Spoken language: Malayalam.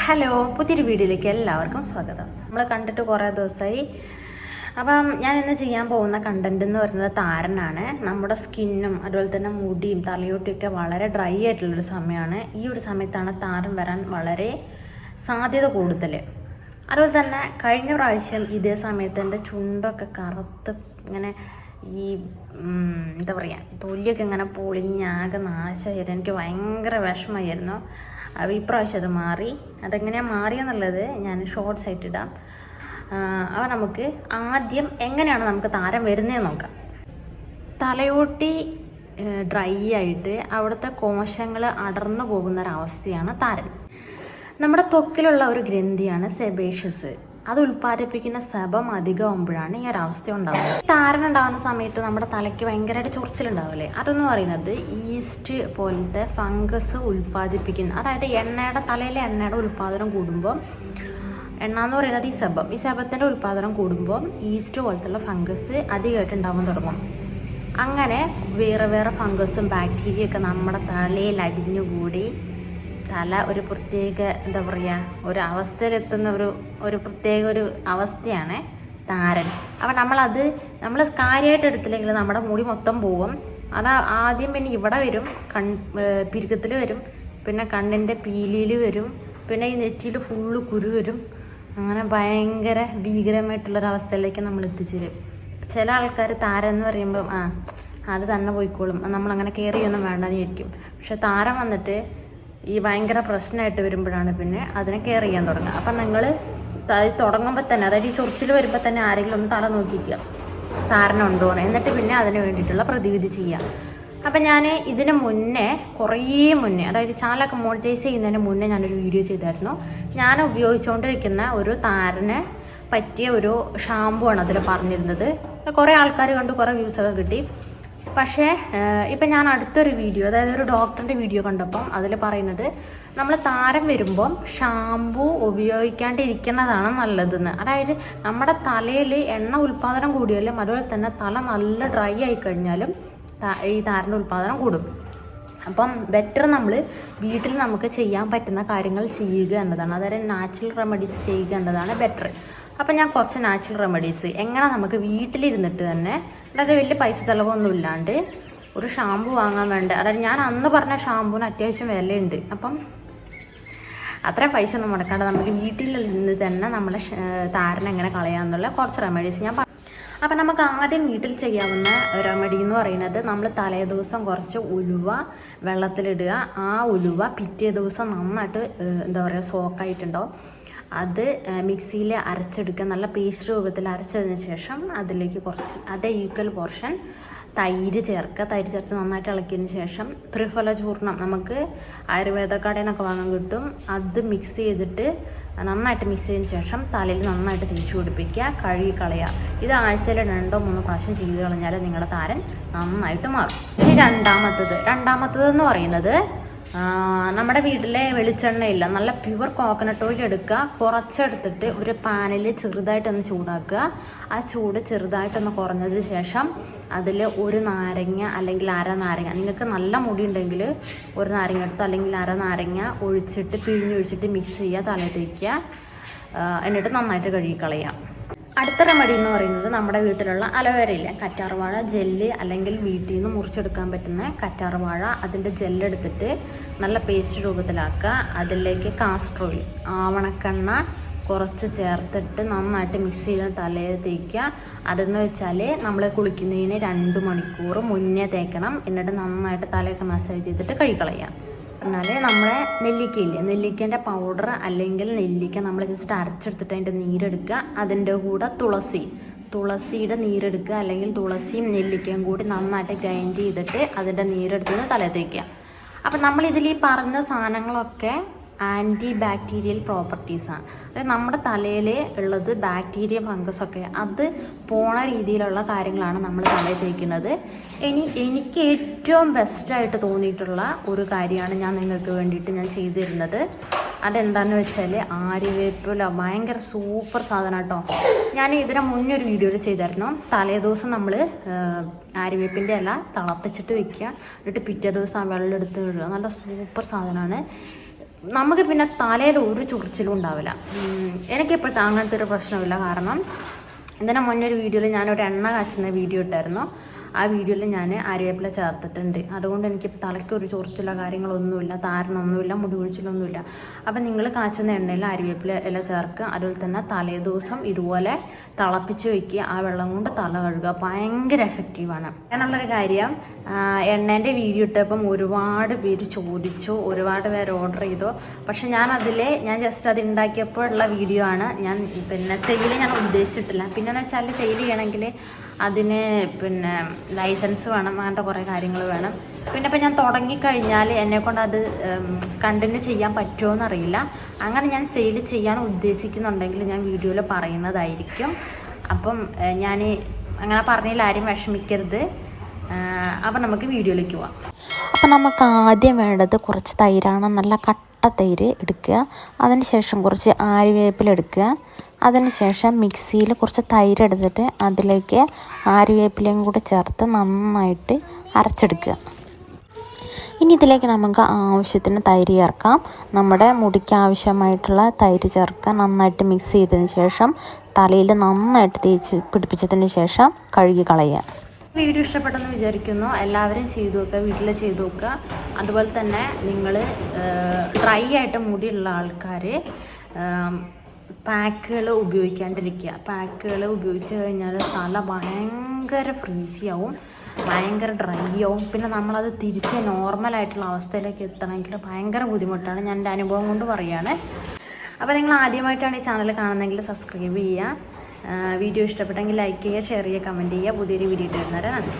ഹലോ, പുതിയൊരു വീഡിയോയിലേക്ക് എല്ലാവർക്കും സ്വാഗതം. നമ്മൾ കണ്ടിട്ട് കുറേ ദിവസമായി. അപ്പം ഞാൻ ഇന്ന് ചെയ്യാൻ പോകുന്ന കണ്ടന്റ് എന്ന് പറയുന്നത് താരനാണ്. നമ്മുടെ സ്കിന്നും അതുപോലെ തന്നെ മുടിയും തലയോട്ടിയൊക്കെ വളരെ ഡ്രൈ ആയിട്ടുള്ളൊരു സമയമാണ്. ഈ ഒരു സമയത്താണ് താരൻ വരാൻ വളരെ സാധ്യത കൂടുതൽ. അതുപോലെ തന്നെ കഴിഞ്ഞ പ്രാവശ്യം ഇതേ സമയത്ത് എൻ്റെ ചുണ്ടൊക്കെ കറുത്ത് ഇങ്ങനെ ഈ എന്താ പറയുക തൊലിയൊക്കെ ഇങ്ങനെ പൊളിഞ്ഞാകെ നാശമായിരുന്നു. എനിക്ക് ഭയങ്കര വിഷമമായിരുന്നു. അപ്പോൾ ഇപ്രാവശ്യം അത് മാറി. അതെങ്ങനെയാണ് മാറിയെന്നുള്ളത് ഞാൻ ഷോർട്സ് ആയിട്ട് ഇടാം. അപ്പോൾ നമുക്ക് ആദ്യം എങ്ങനെയാണ് നമുക്ക് താരം വരുന്നതെന്ന് നോക്കാം. തലയോട്ടി ഡ്രൈ ആയിട്ട് അവിടുത്തെ കോശങ്ങൾ അടർന്നു പോകുന്നൊരവസ്ഥയാണ് താരൻ. നമ്മുടെ ത്വക്കിലുള്ള ഒരു ഗ്രന്ഥിയാണ് സെബേഷ്യസ്. അത് ഉൽപ്പാദിപ്പിക്കുന്ന സെബം അധികമാകുമ്പോഴാണ് ഈ ഒരു അവസ്ഥ ഉണ്ടാവുന്നത്. താരൻ ഉണ്ടാകുന്ന സമയത്ത് നമ്മുടെ തലയ്ക്ക് ഭയങ്കരമായിട്ട് ചൊറിച്ചിലുണ്ടാവില്ലേ, അതെന്ന് പറയുന്നത് ഈസ്റ്റ് പോലത്തെ ഫംഗസ് ഉൽപ്പാദിപ്പിക്കുന്ന, അതായത് തലയിലെ എണ്ണയുടെ ഉൽപ്പാദനം കൂടുമ്പോൾ, എണ്ണ എന്ന് പറയുന്നത് ഈ സെബത്തിൻ്റെ ഉൽപ്പാദനം കൂടുമ്പോൾ ഈസ്റ്റ് പോലത്തുള്ള ഫംഗസ് അധികമായിട്ട് ഉണ്ടാവാൻ തുടങ്ങും. അങ്ങനെ വേറെ വേറെ ഫംഗസും ബാക്ടീരിയയൊക്കെ നമ്മുടെ തലയിൽ അടിഞ്ഞുകൂടി തല ഒരു പ്രത്യേക എന്താ പറയുക ഒരു അവസ്ഥയിലെത്തുന്ന ഒരു പ്രത്യേക ഒരു അവസ്ഥയാണ് താരൻ. അപ്പം നമ്മൾ കാര്യമായിട്ട് എടുത്തില്ലെങ്കിൽ നമ്മുടെ മുടി മൊത്തം പോകും. അത് ആദ്യം പിന്നെ ഇവിടെ വരും, പിരുക്കത്തിൽ വരും, പിന്നെ കണ്ണിൻ്റെ പീലിയിൽ വരും, പിന്നെ ഈ നെറ്റിയിൽ ഫുള്ള് കുരു വരും. അങ്ങനെ ഭയങ്കര ഭീകരമായിട്ടുള്ളൊരവസ്ഥയിലേക്ക് നമ്മൾ എത്തിച്ചേരും. ചില ആൾക്കാർ താരൻ എന്ന് പറയുമ്പം അത് തന്നെ പോയിക്കോളും, നമ്മളങ്ങനെ കെയർ ചെയ്യൊന്നും വേണ്ടെന്ന് വിചാരിക്കും. പക്ഷെ താരൻ വന്നിട്ട് ഈ ഭയങ്കര പ്രശ്നമായിട്ട് വരുമ്പോഴാണ് പിന്നെ അതിനെ കെയർ ചെയ്യാൻ തുടങ്ങുക. അപ്പം നിങ്ങൾ തുടങ്ങുമ്പോൾ തന്നെ, അതായത് ഈ ചൊറിച്ചിൽ വരുമ്പോൾ തന്നെ ആരെങ്കിലും ഒന്ന് തല നോക്കിക്കുക താരനുണ്ടോ എന്ന്, എന്നിട്ട് പിന്നെ അതിന് വേണ്ടിയിട്ടുള്ള പ്രതിവിധി ചെയ്യുക. അപ്പം ഞാൻ ഇതിന് മുന്നേ കുറേ മുന്നേ, അതായത് ചാനലൊക്കെ മോണിറ്റൈസ് ചെയ്യുന്നതിന് മുന്നേ ഞാനൊരു വീഡിയോ ചെയ്തായിരുന്നു. ഞാൻ ഉപയോഗിച്ചുകൊണ്ടിരിക്കുന്ന ഒരു താരന് പറ്റിയ ഒരു ഷാമ്പു ആണ് അതിൽ പറഞ്ഞിരുന്നത്. കുറേ ആൾക്കാർ കണ്ട് കുറേ വ്യൂസൊക്കെ കിട്ടി. പക്ഷേ ഇപ്പം ഞാൻ അടുത്തൊരു വീഡിയോ, അതായത് ഒരു ഡോക്ടറിൻ്റെ വീഡിയോ കണ്ടപ്പം അതിൽ പറയുന്നത് നമ്മൾ താരൻ വരുമ്പം ഷാമ്പു ഉപയോഗിക്കാണ്ടിരിക്കുന്നതാണ് നല്ലതെന്ന്. അതായത് നമ്മുടെ തലയിൽ എണ്ണ ഉൽപ്പാദനം കൂടിയാലും അതുപോലെ തന്നെ തല നല്ല ഡ്രൈ ആയി കഴിഞ്ഞാലും ഈ താരൻ്റെ ഉൽപ്പാദനം കൂടും. അപ്പം ബെറ്റർ നമ്മൾ വീട്ടിൽ നമുക്ക് ചെയ്യാൻ പറ്റുന്ന കാര്യങ്ങൾ ചെയ്യുക എന്നതാണ്, അതായത് നാച്ചുറൽ റെമഡീസ് ചെയ്യുക എന്നതാണ് ബെറ്റർ. അപ്പം ഞാൻ കുറച്ച് നാച്ചുറൽ റെമഡീസ് എങ്ങനെ നമുക്ക് വീട്ടിലിരുന്നിട്ട് തന്നെ, അതായത് വലിയ പൈസ ചിലവൊന്നും ഇല്ലാണ്ട് ഒരു ഷാമ്പു വാങ്ങാൻ വേണ്ട, അതായത് ഞാൻ അന്ന് പറഞ്ഞ ഷാമ്പൂന് അത്യാവശ്യം വിലയുണ്ട്. അപ്പം അത്രയും പൈസ ഒന്നും മുടക്കാണ്ട് നമുക്ക് വീട്ടിൽ നിന്ന് തന്നെ നമ്മളെ താരൻ എങ്ങനെ കളയാമെന്നുള്ള കുറച്ച് റെമഡീസ് ഞാൻ അപ്പം നമുക്ക് ആദ്യം വീട്ടിൽ ചെയ്യാവുന്ന റെമഡി എന്ന് പറയുന്നത്, നമ്മൾ തലേദിവസം കുറച്ച് ഉലുവ വെള്ളത്തിലിടുക. ആ ഉലുവ പിറ്റേ ദിവസം നന്നായിട്ട് എന്താ പറയുക സോക്കായിട്ടുണ്ടാവും. അത് മിക്സിയിൽ അരച്ചെടുക്കുക, നല്ല പേസ്റ്റ് രൂപത്തിൽ അരച്ചതിന് ശേഷം അതിലേക്ക് കുറച്ച് അതേ ഈക്വൽ പോർഷൻ തൈര് ചേർക്കുക. തൈര് ചേർത്ത് നന്നായിട്ട് ഇളക്കിയതിന് ശേഷം ത്രിഫല ചൂർണം നമുക്ക് ആയുർവേദ കടയിൽ നിന്നൊക്കെ വാങ്ങാൻ കിട്ടും. അത് മിക്സ് ചെയ്തിട്ട് നന്നായിട്ട് മിക്സ് ചെയ്തതിന് ശേഷം തലയിൽ നന്നായിട്ട് തേച്ച് പിടിപ്പിക്കുക, കഴുകി കളയുക. ഇത് ആഴ്ചയിൽ 2-3 പ്രാവശ്യം ചെയ്ത് കളഞ്ഞാൽ നിങ്ങളുടെ താരൻ നന്നായിട്ട് മാറും. ഇനി രണ്ടാമത്തതെന്ന് പറയുന്നത്, നമ്മുടെ വീട്ടിലെ വെളിച്ചെണ്ണയില്ല, നല്ല പ്യുവർ കോക്കനട്ട് ഓയിൽ എടുക്കുക. കുറച്ചെടുത്തിട്ട് ഒരു പാനിൽ ചെറുതായിട്ടൊന്ന് ചൂടാക്കുക. ആ ചൂട് ചെറുതായിട്ടൊന്ന് കുറഞ്ഞതിന് ശേഷം അതിൽ ഒരു നാരങ്ങ അല്ലെങ്കിൽ അര നാരങ്ങ, നിങ്ങൾക്ക് നല്ല മുടി ഉണ്ടെങ്കിൽ ഒരു നാരങ്ങ എടുത്തോ അല്ലെങ്കിൽ അര നാരങ്ങ ഒഴിച്ചിട്ട് പിഴിഞ്ഞൊഴിച്ചിട്ട് മിക്സ് ചെയ്യുക, തല തേക്കുക, എന്നിട്ട് നന്നായിട്ട് കഴുകിക്കളയാം. അടുത്ത റെമഡി എന്ന് പറയുന്നത്, നമ്മുടെ വീട്ടിലുള്ള അലോവേരയില്ല, കറ്റാർവാഴ ജെല്ല് അല്ലെങ്കിൽ വീട്ടിൽ നിന്ന് മുറിച്ചെടുക്കാൻ പറ്റുന്ന കറ്റാർവാഴ, അതിൻ്റെ ജെല്ലെടുത്തിട്ട് നല്ല പേസ്റ്റ് രൂപത്തിലാക്കുക. അതിലേക്ക് കാസ്റ്റർ ഓയിൽ, ആവണക്കെണ്ണ കുറച്ച് ചേർത്തിട്ട് നന്നായിട്ട് മിക്സ് ചെയ്ത് തലയിൽ തേക്കുക. അതെന്ന് വെച്ചാൽ നമ്മൾ കുളിക്കുന്നതിന് 2 മണിക്കൂർ മുന്നേ തേക്കണം. എന്നിട്ട് നന്നായിട്ട് തലയൊക്കെ മസാജ് ചെയ്തിട്ട് കഴുകിക്കളയാം. എന്നാൽ നമ്മളെ നെല്ലിക്കയില്ലേ, നെല്ലിക്കേൻ്റെ പൗഡർ അല്ലെങ്കിൽ നെല്ലിക്ക നമ്മൾ ജസ്റ്റ് അരച്ചെടുത്തിട്ട് അതിൻ്റെ നീരെടുക്കുക. അതിൻ്റെ കൂടെ തുളസിയുടെ നീരെടുക്കുക, അല്ലെങ്കിൽ തുളസിയും നെല്ലിക്കയും കൂടി നന്നായിട്ട് ഗ്രൈൻഡ് ചെയ്തിട്ട് അതിൻ്റെ നീരെടുത്ത് തല തേക്കുക. അപ്പം നമ്മളിതിൽ ഈ പറഞ്ഞ സാധനങ്ങളൊക്കെ ആൻറ്റി ബാക്ടീരിയൽ പ്രോപ്പർട്ടീസാണ്. അതായത് നമ്മുടെ തലയിൽ ഉള്ളത് ബാക്ടീരിയ ഫംഗസൊക്കെ അത് പോണ രീതിയിലുള്ള കാര്യങ്ങളാണ് നമ്മൾ തലയിൽ തേക്കുന്നത്. എനിക്ക് ഏറ്റവും ബെസ്റ്റായിട്ട് തോന്നിയിട്ടുള്ള ഒരു കാര്യമാണ് ഞാൻ നിങ്ങൾക്ക് വേണ്ടിയിട്ട് ഞാൻ ചെയ്തു തരുന്നത്. അതെന്താണെന്ന് വെച്ചാൽ ആര്യവേപ്പില, ഭയങ്കര സൂപ്പർ സാധനം കേട്ടോ. ഞാൻ ഇതിന് മുന്നേ ഒരു വീഡിയോയിൽ ചെയ്തായിരുന്നു. തലേദിവസം നമ്മൾ ആര്യവേപ്പിൻ്റെ ഇല തിളപ്പിച്ചിട്ട് വെക്കുക, എന്നിട്ട് പിറ്റേ ദിവസം ആ വെള്ളം എടുത്ത് ഇടുക. നല്ല സൂപ്പർ സാധനമാണ്. നമുക്ക് പിന്നെ തലയിൽ ഒരു ചൊറിച്ചിലും ഉണ്ടാവില്ല. എനിക്കിപ്പോഴത്തെ അങ്ങനത്തെ ഒരു പ്രശ്നമില്ല. കാരണം ഇതിന് മുന്നേ ഒരു വീഡിയോയിൽ ഞാനൊരു എണ്ണ കാച്ചുന്ന വീഡിയോ ഇട്ടായിരുന്നു. ആ വീഡിയോയിൽ ഞാൻ ആര്യവേപ്പില ചേർത്തിട്ടുണ്ട്. അതുകൊണ്ട് എനിക്ക് തലയ്ക്ക് ഒരു ചൊറിച്ചിലോ കാര്യങ്ങളൊന്നുമില്ല, താരനൊന്നുമില്ല, മുടി കൊഴിച്ചിലൊന്നുമില്ല. അപ്പം നിങ്ങൾ കാച്ചുന്ന എണ്ണയിൽ ആര്യവേപ്പില ഇല ചേർക്കുക. അതുപോലെ തന്നെ തലേ ദിവസം ഇതുപോലെ തിളപ്പിച്ച് വയ്ക്കുക. ആ വെള്ളം കൊണ്ട് തല കഴുകുക. ഭയങ്കര എഫക്റ്റീവാണ്. അങ്ങനെയുള്ളൊരു കാര്യം, എണ്ണേൻ്റെ വീഡിയോ ഇട്ടപ്പം ഒരുപാട് പേര് ചോദിച്ചു, ഒരുപാട് പേര് ഓർഡർ ചെയ്തു. പക്ഷെ ഞാൻ ജസ്റ്റ് അത് ഉണ്ടാക്കിയപ്പോഴുള്ള വീഡിയോ ആണ്. ഞാൻ പിന്നെ സെയിൽ ഞാൻ ഉദ്ദേശിച്ചിട്ടില്ല. പിന്നെന്ന് വെച്ചാൽ സെയിൽ ചെയ്യണമെങ്കിൽ അതിന് പിന്നെ ലൈസൻസ് വേണം, അങ്ങനത്തെ കുറേ കാര്യങ്ങൾ വേണം. പിന്നെ ഇപ്പം ഞാൻ തുടങ്ങിക്കഴിഞ്ഞാൽ എന്നെക്കൊണ്ട് അത് കണ്ടിന്യൂ ചെയ്യാൻ പറ്റുമോ എന്നറിയില്ല. അങ്ങനെ ഞാൻ സെയിൽ ചെയ്യാൻ ഉദ്ദേശിക്കുന്നുണ്ടെങ്കിൽ ഞാൻ വീഡിയോയിൽ പറയുന്നതായിരിക്കും. അപ്പം ഞാൻ അങ്ങനെ പറഞ്ഞതിൽ ആരും വിഷമിക്കരുത്. അപ്പം നമുക്ക് വീഡിയോയിലേക്ക് പോവാം. അപ്പം നമുക്ക് ആദ്യം വേണ്ടത് കുറച്ച് തൈരാണ്. നല്ല കട്ട തൈര് എടുക്കുക. അതിന് ശേഷം കുറച്ച് ആര്യവേപ്പില എടുക്കുക. അതിന് ശേഷം മിക്സിയിൽ കുറച്ച് തൈര് എടുത്തിട്ട് അതിലേക്ക് ആര്യവേപ്പിലയും കൂടെ ചേർത്ത് നന്നായിട്ട് അരച്ചെടുക്കുക. ഇനി ഇതിലേക്ക് നമുക്ക് ആവശ്യത്തിന് തൈര് ചേർക്കാം. നമ്മുടെ മുടിക്ക് ആവശ്യമായിട്ടുള്ള തൈര് ചേർക്കുക. നന്നായിട്ട് മിക്സ് ചെയ്തതിന് ശേഷം തലയിൽ നന്നായിട്ട് തേച്ച് പിടിപ്പിച്ചതിന് ശേഷം കഴുകി കളയുക. വീഡിയോ ഇഷ്ടപ്പെട്ടെന്ന് വിചാരിക്കുന്നു. എല്ലാവരും ചെയ്തു നോക്കുക, വീട്ടിൽ ചെയ്തു നോക്കുക. അതുപോലെ തന്നെ നിങ്ങൾ ഡ്രൈ ആയിട്ട് മുടിയുള്ള ആൾക്കാർ പാക്കുകൾ ഉപയോഗിക്കാണ്ടിരിക്കുക. പാക്കുകൾ ഉപയോഗിച്ച് കഴിഞ്ഞാൽ തല ഭയങ്കര ഫ്രീസിയാവും, ഭയങ്കര ഡ്രൈ ആവും. പിന്നെ നമ്മളത് തിരിച്ച് നോർമലായിട്ടുള്ള അവസ്ഥയിലേക്ക് എത്തണമെങ്കിൽ ഭയങ്കര ബുദ്ധിമുട്ടാണ്. ഞാൻ എൻ്റെ അനുഭവം കൊണ്ട് പറയുകയാണ്. അപ്പോൾ നിങ്ങൾ ആദ്യമായിട്ടാണ് ഈ ചാനൽ കാണുന്നതെങ്കിൽ സബ്സ്ക്രൈബ് ചെയ്യുക. വീഡിയോ ഇഷ്ടപ്പെട്ടെങ്കിൽ ലൈക്ക് ചെയ്യുക, ഷെയർ ചെയ്യുക, കമൻറ്റ് ചെയ്യുക. പുതിയൊരു വീഡിയോ ഇട്ട് വരുന്നവരെ നന്ദി.